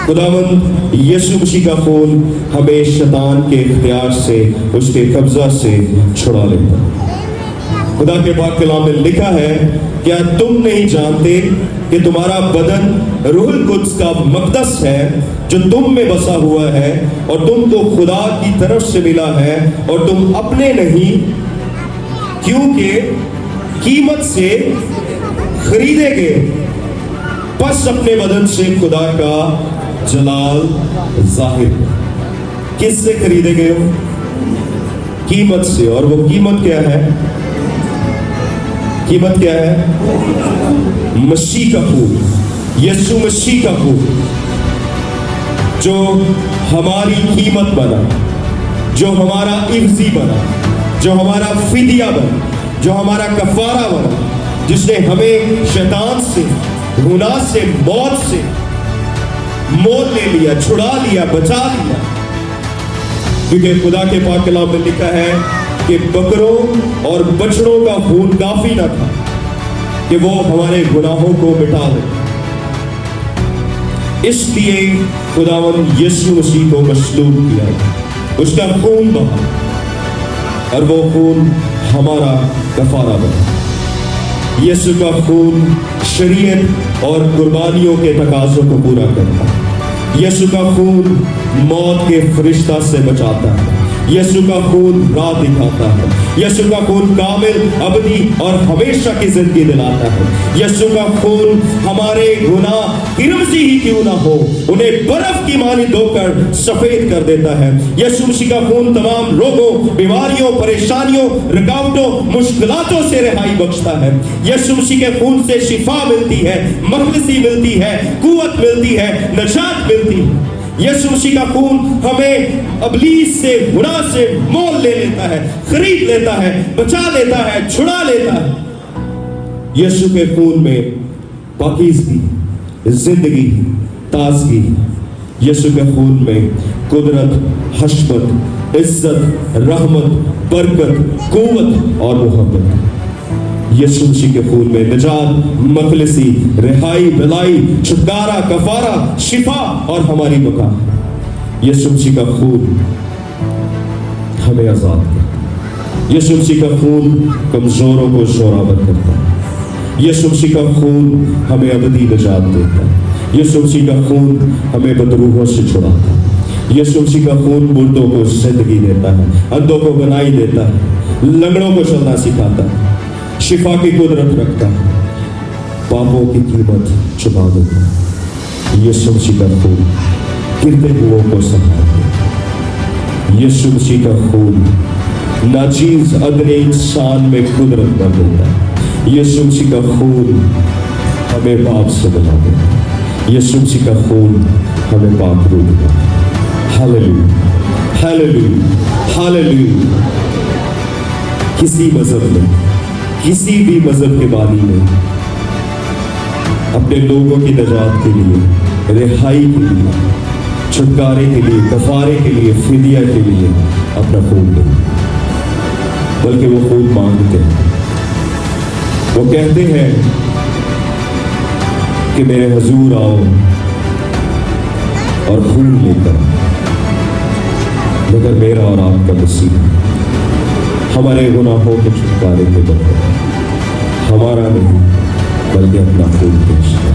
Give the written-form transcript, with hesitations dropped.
खुदावंद यीशु मसीह का खून हमें शैतान के इख्तियार से, उसके कब्जा से छुड़ा लेता है। खुदा के पाक कलाम में लिखा है, क्या तुम नहीं जानते कि तुम्हारा बदन रूहुल कुद्स का मक़दस है जो तुम में बसा हुआ है और तुमको खुदा की तरफ से मिला है और तुम अपने नहीं क्योंकि कीमत से खरीदे गए। बस अपने बदन से खुदा का जलाल जाहिर। किससे खरीदे गए हो? कीमत से। और वो कीमत क्या है? कीमत क्या है? मसीह का खून, यीशु मसीह का खून जो हमारी कीमत बना, जो हमारा इफ्जी बना, जो हमारा फिदिया बना, जो हमारा कफारा बना, जिसने हमें शैतान से, गुनाह से, मौत से मोल ले लिया, छुड़ा लिया, बचा लिया। क्योंकि खुदा के पाक कलाम में लिखा है कि बकरों और बछड़ों का खून काफी न था कि वो हमारे गुनाहों को मिटा दे। इसलिए खुदावंद यीशु मसीह को मसलूब किया, उसका खून बहा और वो खून हमारा कफारा बना। यीशु का खून शरीयत और कुर्बानियों के तकाज़ों को पूरा करता है। यीशु का खून मौत के फरिश्ता से बचाता है। यीशु का खून राह दिखाता है। यीशु का खून कामिल, अबदी और हमेशा की जिंदगी दिलाता है। यीशु का खून हमारे गुनाह किरमजी ही क्यों ना हो, उन्हें बर्फ की मानी धोकर सफेद कर देता है। यीशु मसीह का खून तमाम रोगों, बीमारियों, परेशानियों, रुकावटों, मुश्किलातों से रिहाई बख्शता है। यीशु मसीह के खून से शिफा मिलती है, मखलिसी मिलती है, कुव्वत मिलती है, नजात मिलती है। यीशु मसीह का खून हमें अबलीस से, गुनाह से मोल ले लेता है, खरीद लेता है, बचा लेता है, छुड़ा लेता है। यीशु के खून में पाकीज़गी, जिंदगी, ताजगी। यीशु के खून में कुदरत, हशमत, इज्जत, रहमत, बरकत, कुव्वत और मोहब्बत। यीशु मसीह के खून में निजात, मखलिसी, रिहाई, भलाई, छुटकारा, कफारा, शिफा और हमारी बका। यीशु मसीह का खून हमें आजाद करता है। यीशु मसीह का खून कमजोरों को जोरावर करता है। यीशु मसीह का खून हमें अबदी निजात देता है। यीशु मसीह का खून हमें बदरूहों से छुड़ाता है। यीशु मसीह का खून मुर्दों को जिंदगी देता है, अंधों को बनाई देता है, लंगड़ों को चलना सिखाता है, शिफा की कुदरत रखता है, पापों की कीमत चुका देता है। यीशु मसीह का खून गिरते हुओं को संभालता है। यीशु मसीह का खून नाचीज अदने इंसान में कुदरत भर देता है। यीशु मसीह का खून हमें पाप से बचा देता है। यीशु मसीह का खून हमें पाप रो देता है। Hallelujah, hallelujah, hallelujah. किसी मजहब में, किसी भी मजहब के बानी ने अपने लोगों की नजात के लिए, रिहाई के लिए, छुटकारे के लिए, कफारे के लिए, फिदिया के लिए अपना खून दिया, बल्कि वो खून मांगते हैं। वो कहते हैं कि मेरे हुजूर आओ और खून लेकर, मगर मेरा और आपका नसीब हमारे गुनाहों के छुटकारे के बदले हमारा नहीं बल्कि अपना खून पेश किया।